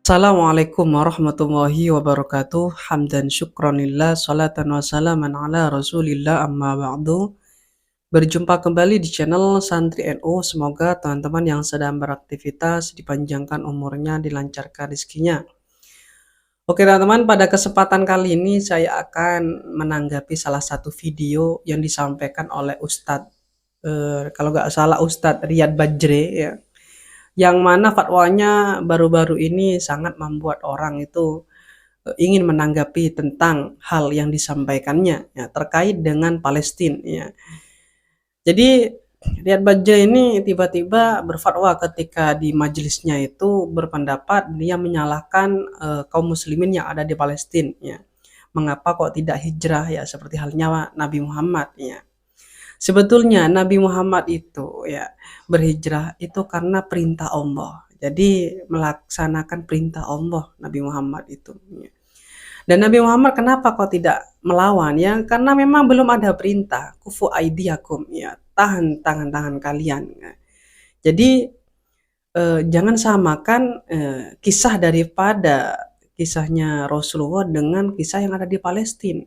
Assalamualaikum warahmatullahi wabarakatuh. Hamdan syukranillah, salatan wa salaman ala rasulillah, amma ba'du. Berjumpa kembali di channel Santri NU. Semoga teman-teman yang sedang beraktivitas dipanjangkan umurnya, dilancarkan rezekinya. Oke teman-teman, pada kesempatan kali ini saya akan menanggapi salah satu video yang disampaikan oleh Ustadz, kalau nggak salah Ustadz Riyad Bajre ya, yang mana fatwanya baru-baru ini sangat membuat orang itu ingin menanggapi tentang hal yang disampaikannya ya, terkait dengan Palestina ya. Jadi Riyad Bajre ini tiba-tiba berfatwa ketika di majelisnya itu berpendapat dia menyalahkan kaum muslimin yang ada di Palestina ya. Mengapa kok tidak hijrah ya, seperti halnya Nabi Muhammad ya. Sebetulnya Nabi Muhammad itu ya berhijrah itu karena perintah Allah. Jadi melaksanakan perintah Allah Nabi Muhammad itu. Ya. Dan Nabi Muhammad kenapa kok tidak melawan ya? Karena memang belum ada perintah. Kufu aidiakum ya, tahan tangan-tangan kalian. Ya. Jadi jangan samakan kisah daripada kisahnya Rasulullah dengan kisah yang ada di Palestina.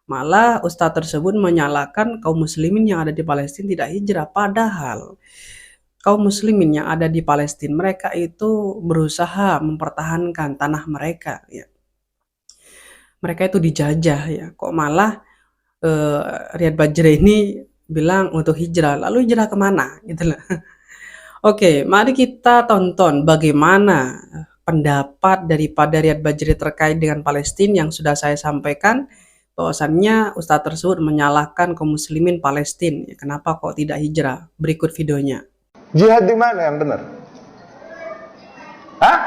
Malah ustadz tersebut menyalahkan kaum muslimin yang ada di Palestina tidak hijrah. Padahal kaum muslimin yang ada di Palestina, mereka itu berusaha mempertahankan tanah mereka. Ya. Mereka itu dijajah ya. Kok malah Riyad Bajre ini bilang untuk hijrah. Lalu hijrah kemana? Gitu lah. Oke, mari kita tonton bagaimana pendapat daripada Riyad Bajre terkait dengan Palestina yang sudah saya sampaikan. Bahwasannya ustadz tersebut menyalahkan kaum muslimin Palestina. Kenapa kok tidak hijrah? Berikut videonya. Jihad di mana yang benar? Hah?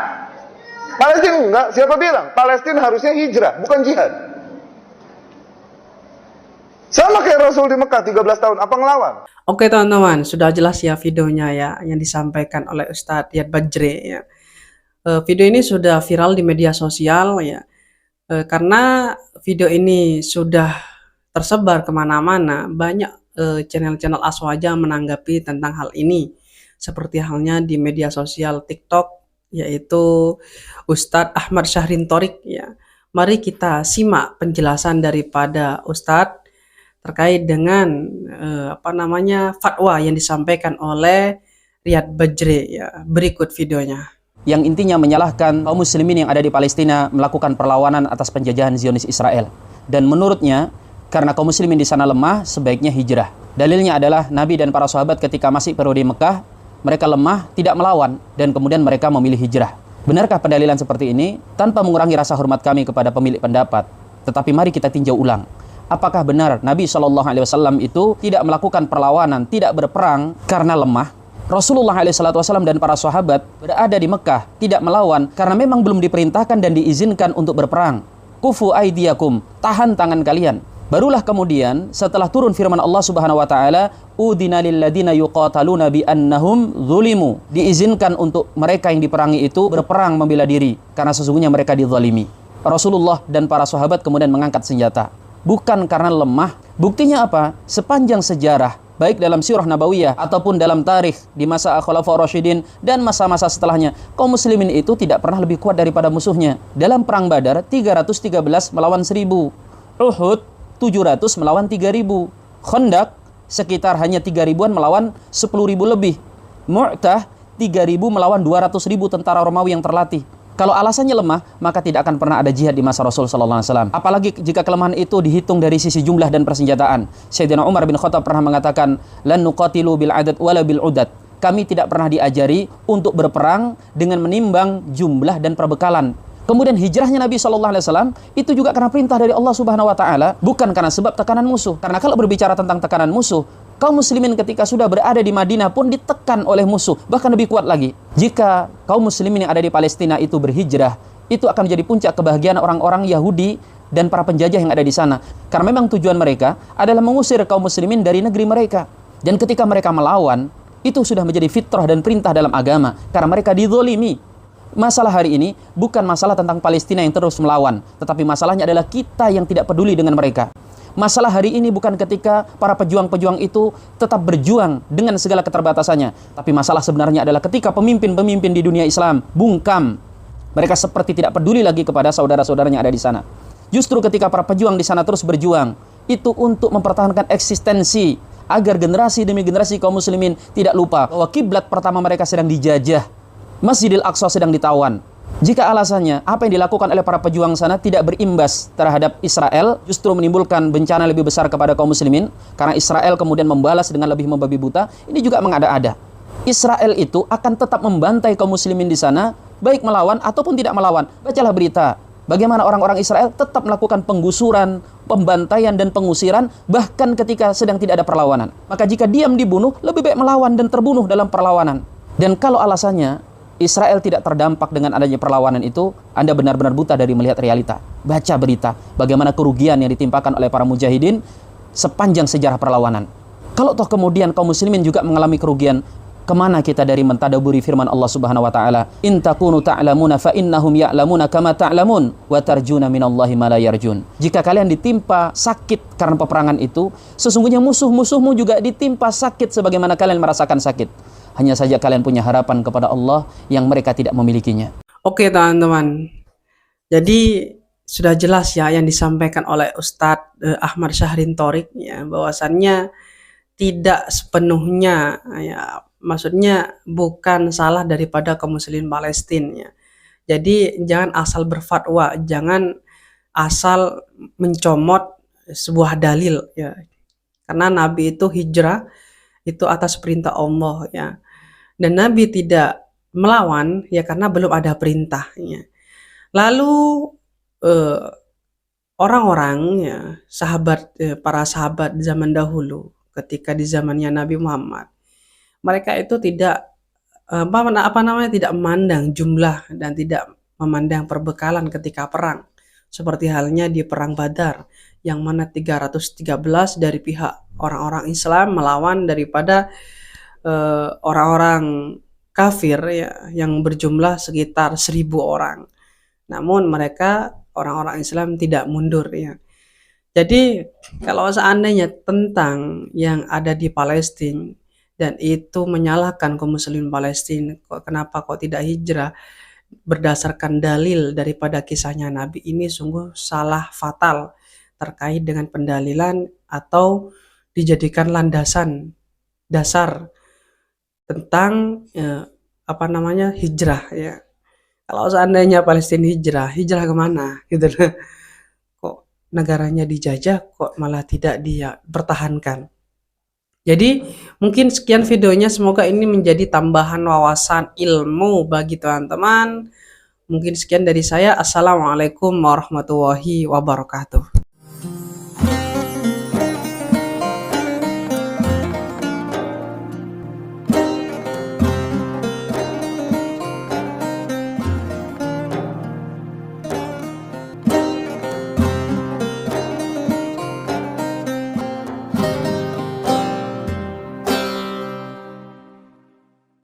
Palestina enggak? Siapa bilang? Palestina harusnya hijrah, bukan jihad. Sama kayak Rasul di Mekah 13 tahun, apa ngelawan? Oke teman-teman, sudah jelas ya videonya ya, yang disampaikan oleh Ustadz Riyad Bajre ya. Video ini sudah viral di media sosial ya. Karena video ini sudah tersebar kemana-mana, banyak channel-channel aswaja menanggapi tentang hal ini. Seperti halnya di media sosial TikTok, yaitu Ustadz Ahmad Syahrin Thorik. Ya. Mari kita simak penjelasan daripada Ustadz terkait dengan fatwa yang disampaikan oleh Riyad Bajre. Ya. Berikut videonya. Yang intinya menyalahkan kaum muslimin yang ada di Palestina melakukan perlawanan atas penjajahan Zionis Israel. Dan menurutnya, karena kaum muslimin di sana lemah, sebaiknya hijrah. Dalilnya adalah Nabi dan para sahabat ketika masih periode Mekah, mereka lemah, tidak melawan, dan kemudian mereka memilih hijrah. Benarkah pendalilan seperti ini? Tanpa mengurangi rasa hormat kami kepada pemilik pendapat. Tetapi mari kita tinjau ulang. Apakah benar Nabi SAW itu tidak melakukan perlawanan, tidak berperang karena lemah? Rasulullah SAW dan para sahabat berada di Mekah, tidak melawan karena memang belum diperintahkan dan diizinkan untuk berperang. Kufu aidiakum, tahan tangan kalian. Barulah kemudian setelah turun firman Allah Subhanahu wa taala, udina lil ladina yuqataluna bi annahum zulimu. Diizinkan untuk mereka yang diperangi itu berperang membela diri karena sesungguhnya mereka dizalimi. Rasulullah dan para sahabat kemudian mengangkat senjata. Bukan karena lemah. Buktinya apa? Sepanjang sejarah, baik dalam sirah nabawiyah ataupun dalam tarikh di masa Khulafaur Rasyidin dan masa-masa setelahnya, kaum muslimin itu tidak pernah lebih kuat daripada musuhnya. Dalam perang Badar 313 melawan 1000, Uhud 700 melawan 3000, Khandaq sekitar hanya 3000-an melawan 10.000 lebih, Mu'tah 3000 melawan 200.000 tentara Romawi yang terlatih. Kalau alasannya lemah, maka tidak akan pernah ada jihad di masa Rasul sallallahu alaihi wasallam. Apalagi jika kelemahan itu dihitung dari sisi jumlah dan persenjataan. Sayyidina Umar bin Khattab pernah mengatakan, "Lan nuqatilu bil adad wala bil udad." Kami tidak pernah diajari untuk berperang dengan menimbang jumlah dan perbekalan. Kemudian hijrahnya Nabi sallallahu alaihi wasallam itu juga karena perintah dari Allah Subhanahu wa taala, bukan karena sebab tekanan musuh. Karena kalau berbicara tentang tekanan musuh, kaum muslimin ketika sudah berada di Madinah pun ditekan oleh musuh, bahkan lebih kuat lagi. Jika kaum muslimin yang ada di Palestina itu berhijrah, itu akan menjadi puncak kebahagiaan orang-orang Yahudi dan para penjajah yang ada di sana. Karena memang tujuan mereka adalah mengusir kaum muslimin dari negeri mereka. Dan ketika mereka melawan, itu sudah menjadi fitrah dan perintah dalam agama. Karena mereka dizolimi. Masalah hari ini bukan masalah tentang Palestina yang terus melawan, tetapi masalahnya adalah kita yang tidak peduli dengan mereka. Masalah hari ini bukan ketika para pejuang-pejuang itu tetap berjuang dengan segala keterbatasannya. Tapi masalah sebenarnya adalah ketika pemimpin-pemimpin di dunia Islam bungkam Mereka seperti tidak peduli lagi kepada saudara-saudaranya yang ada di sana. Justru ketika para pejuang di sana terus berjuang, itu untuk mempertahankan eksistensi, agar generasi demi generasi kaum muslimin tidak lupa bahwa kiblat pertama mereka sedang dijajah. Masjidil Aqsa sedang ditawan. Jika alasannya apa yang dilakukan oleh para pejuang sana tidak berimbas terhadap Israel, justru menimbulkan bencana lebih besar kepada kaum muslimin, karena Israel kemudian membalas dengan lebih membabi buta, ini juga mengada-ada. Israel itu akan tetap membantai kaum muslimin di sana, baik melawan ataupun tidak melawan. Bacalah berita bagaimana orang-orang Israel tetap melakukan penggusuran, pembantaian dan pengusiran bahkan ketika sedang tidak ada perlawanan. Maka jika diam dibunuh, lebih baik melawan dan terbunuh dalam perlawanan. Dan kalau alasannya Israel tidak terdampak dengan adanya perlawanan itu, Anda benar-benar buta dari melihat realita. Baca berita bagaimana kerugian yang ditimpakan oleh para mujahidin sepanjang sejarah perlawanan. Kalau toh kemudian kaum muslimin juga mengalami kerugian, kemana kita dari mentadaburi firman Allah Subhanahu wa taala, "In takunu ta'lamuna fa innahum ya'lamuna kama ta'lamun wa tarjuna minallahi ma la yarjun." Jika kalian ditimpa sakit karena peperangan itu, sesungguhnya musuh-musuhmu juga ditimpa sakit sebagaimana kalian merasakan sakit. Hanya saja kalian punya harapan kepada Allah yang mereka tidak memilikinya. Oke teman-teman, jadi sudah jelas ya yang disampaikan oleh Ustadz Ahmad Syahrin Thorik ya, bahwasannya tidak sepenuhnya ya, maksudnya bukan salah daripada kaum muslimin Palestina ya. Jadi jangan asal berfatwa, jangan asal mencomot sebuah dalil ya. Karena Nabi itu hijrah itu atas perintah Allah ya. Dan Nabi tidak melawan ya karena belum ada perintahnya. Lalu orang-orang ya, para sahabat zaman dahulu ketika di zamannya Nabi Muhammad, mereka itu tidak tidak memandang jumlah dan tidak memandang perbekalan ketika perang. Seperti halnya di perang Badar yang mana 313 dari pihak orang-orang Islam melawan daripada orang-orang kafir ya, yang berjumlah sekitar 1000 orang. Namun mereka orang-orang Islam tidak mundur ya. Jadi kalau seandainya tentang yang ada di Palestina dan itu menyalahkan kaum muslimin Palestina, kenapa kok tidak hijrah berdasarkan dalil daripada kisahnya Nabi, ini sungguh salah fatal terkait dengan pendalilan atau dijadikan landasan dasar tentang hijrah ya. Kalau seandainya Palestina hijrah kemana gitu loh. Kok negaranya dijajah kok malah tidak dia pertahankan. Jadi mungkin sekian videonya, semoga ini menjadi tambahan wawasan ilmu bagi teman-teman. Mungkin sekian dari saya. Assalamualaikum warahmatullahi wabarakatuh.